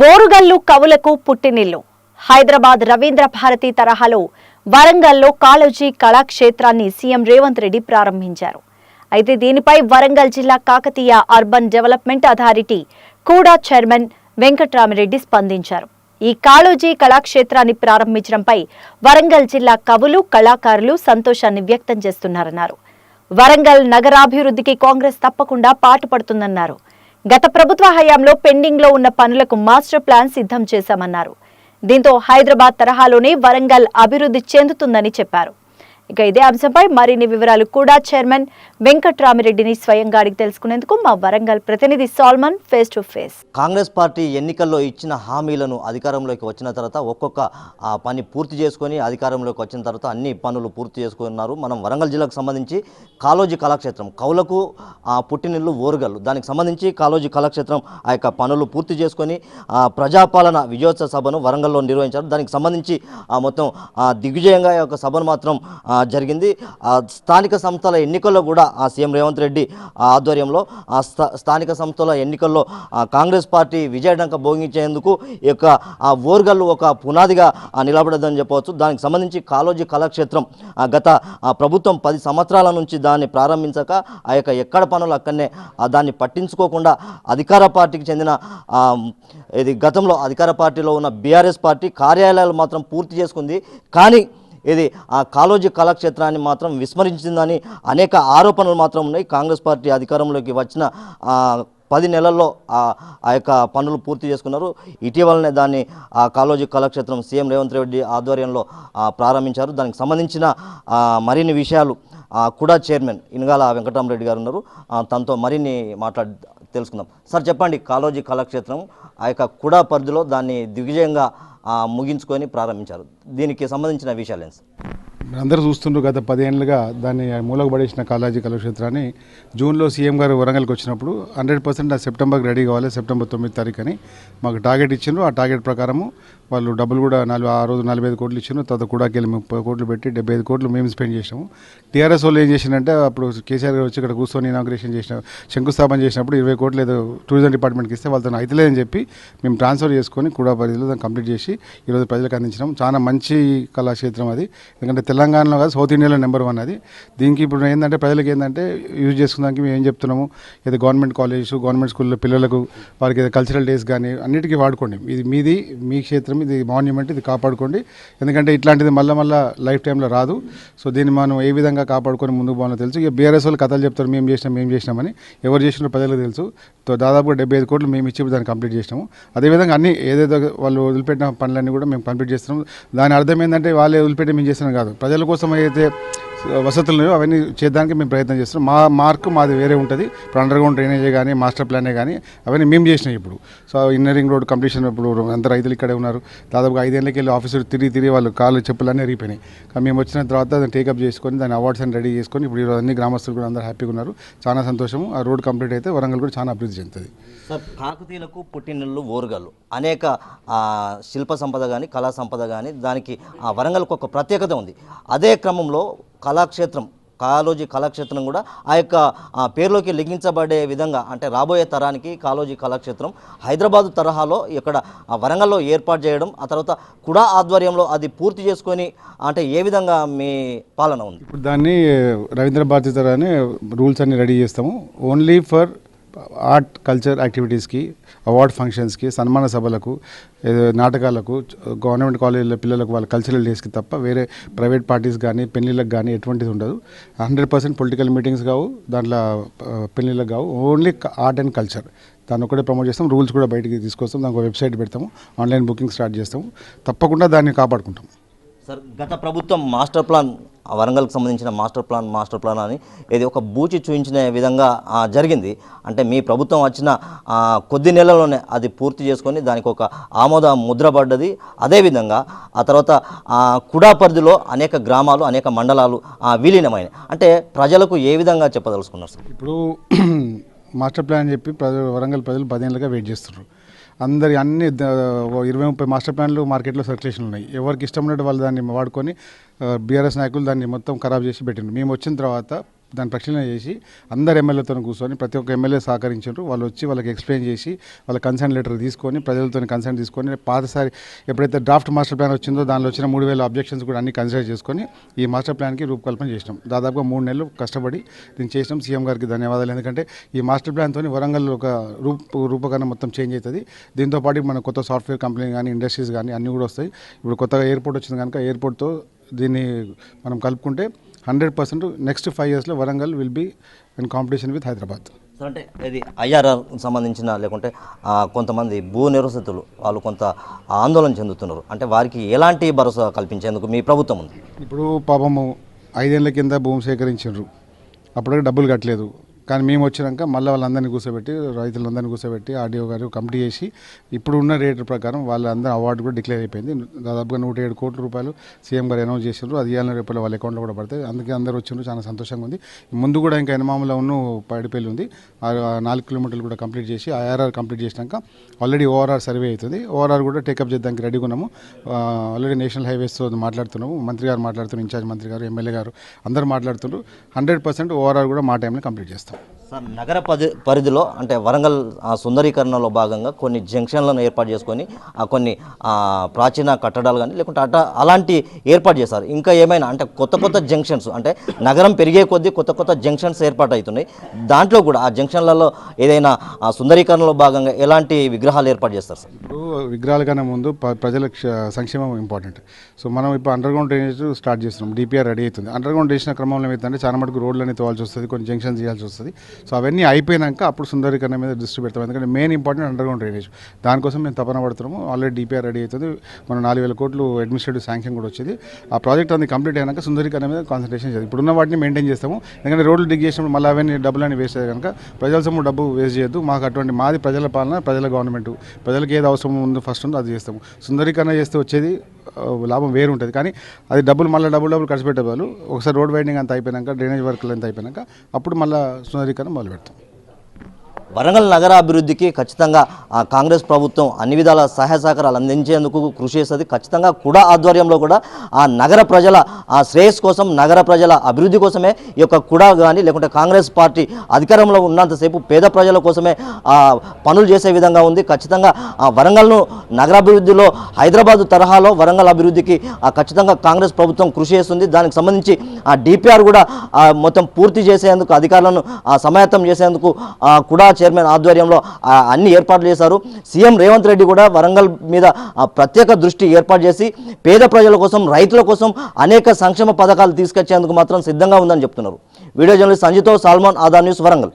ఓరుగల్లు కవులకు పుట్టినిల్లు. హైదరాబాద్ రవీంద్ర భారతి తరహాలో వరంగల్లో కాళోజీ కళాక్షేత్రాన్ని సీఎం రేవంత్ రెడ్డి ప్రారంభించారు. అయితే దీనిపై వరంగల్ జిల్లా కాకతీయ అర్బన్ డెవలప్మెంట్ అథారిటీ కూడా చైర్మన్ వెంకట్రామిరెడ్డి స్పందించారు. ఈ కాళోజీ కళాక్షేత్రాన్ని ప్రారంభించడంపై వరంగల్ జిల్లా కవులు, కళాకారులు సంతోషాన్ని వ్యక్తం చేస్తున్నారన్నారు. వరంగల్ నగరాభివృద్ధికి కాంగ్రెస్ తప్పకుండా పాటుపడుతుందన్నారు. గత ప్రభుత్వ హయాంలో పెండింగ్ లో ఉన్న పనులకు మాస్టర్ ప్లాన్ సిద్ధం చేశామన్నారు. దీంతో హైదరాబాద్ తరహాలోనే వరంగల్ అభివృద్ధి చెందుతుందని చెప్పారు. ఇక ఇదే అంశంపై మరిన్ని వివరాలు కూడా చైర్మన్ వెంకట్రామిరెడ్డిని స్వయంగా అడిగి తెలుసుకునేందుకు మా వరంగల్ ప్రతినిధి Salman face to face. Congress party ఎన్నికల్లో ఇచ్చిన హామీలను అధికారంలోకి వచ్చిన తర్వాత ఒక్కొక్క పని పూర్తి చేసుకొని అధికారంలోకి వచ్చిన తర్వాత అన్ని పనులు పూర్తి చేసుకున్నారు. మనం వరంగల్ జిల్లాకు సంబంధించి కాళోజీ కళాక్షేత్రం, కవులకు పుట్టినిల్లు ఓరుగల్లు, దానికి సంబంధించి కాళోజీ కళాక్షేత్రం ఆ యొక్క పనులు పూర్తి చేసుకొని ప్రజాపాలన విజయోత్సవ సభను వరంగల్లో నిర్వహించారు. దానికి సంబంధించి మొత్తం దిగ్విజయంగా ఈ యొక్క సభను మాత్రం జరిగింది. స్థానిక సంస్థల ఎన్నికల్లో కూడా సీఎం రేవంత్ రెడ్డి ఆధ్వర్యంలో స్థానిక సంస్థల ఎన్నికల్లో కాంగ్రెస్ పార్టీ విజయడంక భోగించేందుకు ఈ యొక్క ఓరుగల్లు ఒక పునాదిగా నిలబడదని చెప్పవచ్చు. దానికి సంబంధించి కాళోజీ కళాక్షేత్రం గత ప్రభుత్వం 10 సంవత్సరాల నుంచి దాన్ని ప్రారంభించక ఆ యొక్క ఎక్కడ పనులు అక్కడనే దాన్ని పట్టించుకోకుండా అధికార పార్టీకి చెందిన ఇది గతంలో అధికార పార్టీలో ఉన్న బీఆర్ఎస్ పార్టీ కార్యాలయాలు మాత్రం పూర్తి చేసుకుంది. కానీ ఇది కాళోజీ కళాక్షేత్రాన్ని మాత్రం విస్మరించిందని అనేక ఆరోపణలు మాత్రం ఉన్నాయి. కాంగ్రెస్ పార్టీ అధికారంలోకి వచ్చిన 10 నెలల్లో ఆ యొక్క పనులు పూర్తి చేసుకున్నారు. ఇటీవలనే దాన్ని కాళోజీ కళాక్షేత్రం సీఎం రేవంత్ రెడ్డి ఆధ్వర్యంలో ప్రారంభించారు. దానికి సంబంధించిన మరిన్ని విషయాలు కూడా చైర్మన్ ఇనగాల వెంకటరామరెడ్డి గారు ఉన్నారు, తనతో మరిన్ని తెలుసుకుందాం. సార్ చెప్పండి, కాళోజీ కళాక్షేత్రం ఆ యొక్క కుడా పరిధిలో దాన్ని దిగ్విజయంగా ముగించుకొని ప్రారంభించారు. దీనికి సంబంధించిన విషయాలు ఏంటి? అందరూ చూస్తుండ్రు, గత 10 ఏళ్ళుగా దాన్ని మూలకు పడేసిన కాళోజీ కళాక్షేత్రాన్ని జూన్లో సీఎం గారు వరంగల్కి వచ్చినప్పుడు 100% సెప్టెంబర్కి రెడీ కావాలి, సెప్టెంబర్ 9 తారీఖు అని మాకు టార్గెట్ ఇచ్చిండ్రు. ఆ టార్గెట్ ప్రకారము వాళ్ళు డబ్బులు కూడా ఆ రోజు 45 కోట్లు ఇచ్చిండ్రు. తర్వాత కూడాకి వెళ్ళి 30 కోట్లు పెట్టి 75 కోట్లు మేము స్పెండ్ చేసాము. టీఆర్ఎస్ వాళ్ళు ఏం చేసిందంటే అప్పుడు కేసీఆర్ గారు వచ్చి ఇక్కడ కూర్చొని ఇనాగ్రేషన్ శంకుస్థాపన చేసినప్పుడు 20 కోట్లు ఏదో టూరిజం డిపార్ట్మెంట్కి ఇస్తే వాళ్ళతో అయితలేదని చెప్పి మేము ట్రాన్స్ఫర్ చేసుకొని కూడా పరిధిలో దాన్ని కంప్లీట్ చేసి ఈరోజు ప్రజలకు అందించినాం. చాలా మంచి కళాక్షేత్రం అది, ఎందుకంటే తెలంగాణలో కాదు సౌత్ ఇండియాలో నెంబర్ 1 అది. దీనికి ఇప్పుడు ఏంటంటే ప్రజలకు ఏంటంటే యూజ్ చేసుకున్నానికి మేము ఏం చెప్తున్నాము, ఏదో గవర్నమెంట్ కాలేజ్, గవర్నమెంట్ స్కూల్లో పిల్లలకు వారికి ఏదో కల్చరల్ డేస్ కానీ అన్నిటికీ వాడుకోండి. ఇది మీది, మీ క్షేత్రం, ఇది మాన్యుమెంట్, ఇది కాపాడుకోండి. ఎందుకంటే ఇట్లాంటిది మళ్ళీ లైఫ్ టైంలో రాదు. సో దీన్ని మనం ఏ విధంగా కాపాడుకొని ముందుకు పోవాలో తెలుసు. ఇక బీఆర్ఎస్ వాళ్ళు కథలు చెప్తారు, మేము చేసినామని. ఎవరు చేసినారో ప్రజలకు తెలుసు. దాదాపుగా 75 కోట్లు మేము ఇచ్చి దాన్ని కంప్లీట్ చేసినాము. అదేవిధంగా అన్ని ఏదైతే వాళ్ళు వదిలిపెట్టిన పనులన్నీ కూడా మేము కంప్లీట్ చేస్తున్నాం. దాని అర్థం ఏంటంటే వాళ్ళే వదిలిపెట్టి మేము చేస్తున్నాం కాదు, ప్రజల కోసం అయితే వసతులు అవన్నీ చేయడానికి మేము ప్రయత్నం చేస్తున్నాం. మాది వేరే ఉంటుంది. ఇప్పుడు అండర్గ్రౌండ్ డ్రైనేజే కానీ మాస్టర్ ప్లానే కానీ అవన్నీ మేము చేసినాయి. ఇప్పుడు సో ఇన్నరింగ్ రోడ్ కంప్లీషన్, ఇప్పుడు అంత రైతులు ఇక్కడే ఉన్నారు. దాదాపుగా 5 ఏళ్ళకి వెళ్ళి ఆఫీసులు తిరిగి వాళ్ళు కాళ్ళు చెప్పులన్నీ రీపోయినాయి. కానీ మేము వచ్చిన తర్వాత దాన్ని టేకప్ చేసుకొని దాని అవార్డ్స్ అని రెడీ చేసుకొని ఇప్పుడు ఈరోజు అన్ని గ్రామస్తులు కూడా అందరూ హ్యాపీగా ఉన్నారు. చాలా సంతోషము. ఆ రోడ్ కంప్లీట్ అయితే వరంగల్ కూడా చాలా అభివృద్ధి చెందుతుంది. సార్, కాకతీయులకు పుట్టినిల్లు ఓరుగల్లు, అనేక శిల్ప సంపద కానీ కళా సంపద కానీ దానికి వరంగల్కు ఒక ప్రత్యేకత ఉంది. అదే క్రమంలో కళాక్షేత్రం, కాళోజీ కళాక్షేత్రం కూడా ఆ యొక్క పేరులోకి లిఖించబడే విధంగా, అంటే రాబోయే తరానికి కాళోజీ కళాక్షేత్రం హైదరాబాదు తరహాలో ఇక్కడ వరంగల్లో ఏర్పాటు చేయడం, ఆ తర్వాత కూడా ఆధ్వర్యంలో అది పూర్తి చేసుకొని అంటే ఏ విధంగా మీ పాలన ఉంది? ఇప్పుడు దాన్ని రవీంద్ర భారతి తరహానే రూల్స్ అన్ని రెడీ చేస్తాము. ఓన్లీ ఫర్ ఆర్ట్ కల్చర్ యాక్టివిటీస్కి, అవార్డ్ ఫంక్షన్స్కి, సన్మాన సభలకు, నాటకాలకు, గవర్నమెంట్ కాలేజీల పిల్లలకు వాళ్ళ కల్చరల్ డేస్కి తప్ప వేరే ప్రైవేట్ పార్టీస్ కానీ పెళ్ళిళ్ళకి కానీ ఎటువంటిది ఉండదు. 100% పొలిటికల్ మీటింగ్స్ కావు, దాంట్లో పెళ్ళిళ్ళకి కావు. ఓన్లీ ఆర్ట్ అండ్ కల్చర్ దాన్ని ఒకటే ప్రమోట్ చేస్తాం. రూల్స్ కూడా బయటికి తీసుకొస్తాం. దానికి వెబ్సైట్ పెడతాము, ఆన్లైన్ బుకింగ్ స్టార్ట్ చేస్తాము. తప్పకుండా దాన్ని కాపాడుకుంటాం. సార్, గత ప్రభుత్వం మాస్టర్ ప్లాన్, వరంగల్కి సంబంధించిన మాస్టర్ ప్లాన్ అని ఇది ఒక బూచి చూపించిన విధంగా జరిగింది. అంటే మీ ప్రభుత్వం వచ్చిన కొద్ది నెలల్లోనే అది పూర్తి చేసుకొని దానికి ఒక ఆమోద ముద్ర పడ్డది. అదేవిధంగా ఆ తర్వాత కుడా పరిధిలో అనేక గ్రామాలు, అనేక మండలాలు విలీనమైనవి. అంటే ప్రజలకు ఏ విధంగా చెప్పదలుచుకున్నారు సార్? ఇప్పుడు మాస్టర్ ప్లాన్ అని చెప్పి వరంగల్ ప్రజలు 10 ఏళ్ళుగా వెయిట్ చేస్తున్నారు. అన్ని 20-30 మాస్టర్ ప్లాన్లు మార్కెట్లో సర్క్యులేషన్ ఉన్నాయి. ఎవరికి ఇష్టం ఉన్నట్టు వాళ్ళు దాన్ని వాడుకొని బీఆర్ఎస్ నాయకులు దాన్ని మొత్తం ఖరాబ్ చేసి పెట్టిండ్రు. మేము వచ్చిన తర్వాత దాన్ని ప్రక్షాళన చేసి అందరు ఎమ్మెల్యేతో కూర్చొని ప్రతి ఒక్క ఎమ్మెల్యే సహకరించారు. వాళ్ళు వచ్చి వాళ్ళకి ఎక్స్ప్లెయిన్ చేసి వాళ్ళ కన్సర్న్ లెటర్ తీసుకొని ప్రజలతో కన్సర్న్ తీసుకొని పాతసారి ఎప్పుడైతే డ్రాఫ్ట్ మాస్టర్ ప్లాన్ వచ్చిందో దానిలో వచ్చిన 3000 అబ్జెక్షన్స్ కూడా అన్ని కన్సిడర్ చేసుకొని ఈ మాస్టర్ ప్లాన్కి రూపకల్పన చేసినాం. దాదాపుగా 3 నెలలు కష్టపడి దీన్ని చేసినాం. సీఎం గారికి ధన్యవాదాలు. ఎందుకంటే ఈ మాస్టర్ ప్లాన్తో వరంగల్ ఒక రూపకరణ మొత్తం చేంజ్ అవుతుంది. దీంతో పాటు మన కొత్త సాఫ్ట్వేర్ కంపెనీ కానీ ఇండస్ట్రీస్ కానీ అన్నీ కూడా వస్తాయి. ఇప్పుడు కొత్తగా ఎయిర్పోర్ట్ వచ్చింది కనుక ఎయిర్పోర్ట్తో దీన్ని మనం కలుపుకుంటే 100% నెక్స్ట్ 5 yearsలో Warangal will be in competition with Hyderabad. అంటే ఇది ఐఆర్ఆర్ సంబంధించిన లేకుంటే కొంతమంది భూ నిరసితులు వాళ్ళు కొంత ఆందోళన చెందుతున్నారు. అంటే వారికి ఎలాంటి భరోసా కల్పించేందుకు మీ ప్రభుత్వం ఉంది? ఇప్పుడు పాపము 5 ఏళ్ల కింద భూమి సేకరించారు, అప్పటికి డబ్బులు కట్టలేదు. కానీ మేము వచ్చినాక మళ్ళీ వాళ్ళందరినీ కూర్చోబెట్టి రైతులందరినీ కూర్చోబెట్టి ఆర్డీఓ గారు కమిటీ చేసి ఇప్పుడు ఉన్న రేటు ప్రకారం వాళ్ళందరూ అవార్డు కూడా డిక్లేర్ అయిపోయింది. దాదాపుగా 107 కోట్ల రూపాయలు సీఎం గారు అనౌన్స్ చేశారు. అది ఇవాళ రేపు వాళ్ళ అకౌంట్లో కూడా పడతాయి. అందుకే అందరూ వచ్చిండ్రు, చాలా సంతోషంగా ఉంది. ముందు కూడా ఇంకా ఎనమామలో ఉన్న పైడిపల్లి ఉంది, 4 కిలోమీటర్లు కూడా కంప్లీట్ చేసి ఐఆర్ఆర్ కంప్లీట్ చేసినాక ఆల్రెడీ ఓఆర్ఆర్ సర్వే అవుతుంది. ఓఆర్ఆర్ కూడా టేకప్ చేద్దానికి రెడీగా ఉన్నాము. ఆల్రెడీ నేషనల్ హైవేస్తో మాట్లాడుతున్నాము. మంత్రి గారు మాట్లాడుతున్నారు, ఇన్ఛార్జ్ మంత్రి గారు, ఎమ్మెల్యే గారు అందరూ మాట్లాడుతున్నారు. 100% ఓఆర్ఆర్ కూడా మా టైంలో కంప్లీట్ చేస్తాం. సార్, నగర పరిధిలో అంటే వరంగల్ సుందరీకరణలో భాగంగా కొన్ని జంక్షన్లను ఏర్పాటు చేసుకొని కొన్ని ప్రాచీన కట్టడాలు కానీ లేకుంటే అలాంటి ఏర్పాటు చేశారు. ఇంకా ఏమైనా అంటే కొత్త జంక్షన్స్ అంటే నగరం పెరిగే కొద్దీ కొత్త జంక్షన్స్ ఏర్పాటు అవుతున్నాయి. దాంట్లో కూడా ఆ జంక్షన్లలో ఏదైనా సుందరీకరణలో భాగంగా ఎలాంటి విగ్రహాలు ఏర్పాటు చేస్తారు సార్? ఇప్పుడు విగ్రహాల కన్నా ముందు ప్రజల సంక్షేమం ఇంపార్టెంట్. సో మనం ఇప్పుడు అండర్గ్రౌండ్ డ్రైనేజ్ స్టార్ట్ చేస్తున్నాం. డిపిఆర్ రెడీ అవుతుంది. అండర్గ్రౌండ్ చేసిన క్రమంలో ఏమైందంటే చాలా మటుకు రోడ్లన్నీ తోవాల్సి వస్తుంది, కొన్ని జంక్షన్స్ చేయాల్సి వస్తుంది. సో అవన్నీ అయిపోయినాక అప్పుడు సుందరీకరణ మీద దృష్టి పెడతాం. ఎందుకంటే మెయిన్ ఇంపార్టెంట్ అండర్గ్రౌండ్ డ్రైనేజ్. దానికోసం మేము తపన పడుతున్నాము. ఆల్రెడీ డిపిఆర్ రెడీ అవుతుంది. మనం 4000 కోట్లు అడ్మినిస్ట్రేటివ్ శాంక్షన్ కూడా వచ్చింది. ఆ ప్రాజెక్ట్ అనేది కంప్లీట్ అయినాక సుందరీకరణ మీద కాన్సన్ట్రేషన్ చేయాలి. ఇప్పుడున్న వాటిని మెయింటైన్ చేస్తాము. ఎందుకంటే రోడ్లు డిగ్ చేసినప్పుడు మళ్ళీ అవన్నీ డబ్బులని వేస్ట్ అయ్యాయి కనుక ప్రజల సొమ్ము డబ్బు వేస్ట్ చేయొద్దు. మాకు అటువంటి మాది ప్రజల పాలన, ప్రజల గవర్నమెంట్, ప్రజలకు ఏది అవసరం ఉందో ఫస్ట్ ఉందో అది చేస్తాము. సుందరీకరణ చేస్తే వచ్చేది లాభం వేరు ఉంటుంది. కానీ అది మళ్ళీ డబ్బులు ఖర్చు పెట్టే వాళ్ళు ఒకసారి రోడ్ వైడింగ్ అంతా అయిపోయినాక, డ్రైనేజ్ వర్క్లు అంతా అయిపోయినాక అప్పుడు మళ్ళీ సుందరీకరణ మొదలు పెడతాం. వరంగల్ నగర అభివృద్ధికి ఖచ్చితంగా కాంగ్రెస్ ప్రభుత్వం అన్ని విధాల సహాయ సహకారాలు అందించేందుకు కృషి చేస్తుంది. ఖచ్చితంగా కూడా ఆధ్వర్యంలో కూడా ఆ నగర ప్రజల శ్రేయస్ కోసం, నగర ప్రజల అభివృద్ధి కోసమే ఈ యొక్క కూడా కానీ లేకుంటే కాంగ్రెస్ పార్టీ అధికారంలో ఉన్నంతసేపు పేద ప్రజల కోసమే పనులు చేసే విధంగా ఉంది. ఖచ్చితంగా వరంగల్ను నగరాభివృద్ధిలో హైదరాబాద్ తరహాలో వరంగల్ అభివృద్ధికి ఖచ్చితంగా కాంగ్రెస్ ప్రభుత్వం కృషి చేస్తుంది. దానికి సంబంధించి డిపిఆర్ కూడా మొత్తం పూర్తి చేసేందుకు అధికారులను సమాయత్తం చేసేందుకు కూడా చైర్మన్ ఆధ్వర్యంలో అన్ని ఏర్పాట్లు చేశారు. సీఎం రేవంత్ రెడ్డి కూడా వరంగల్ మీద ప్రత్యేక దృష్టి ఏర్పాటు చేసి పేద ప్రజల కోసం, రైతుల కోసం అనేక సంక్షేమ పథకాలు తీసుకొచ్చేందుకు మాత్రం సిద్ధంగా ఉందని చెప్తున్నారు. వీడియో జర్నలిస్ట్ సంజితో సాల్మాన్, ఆదా న్యూస్, వరంగల్.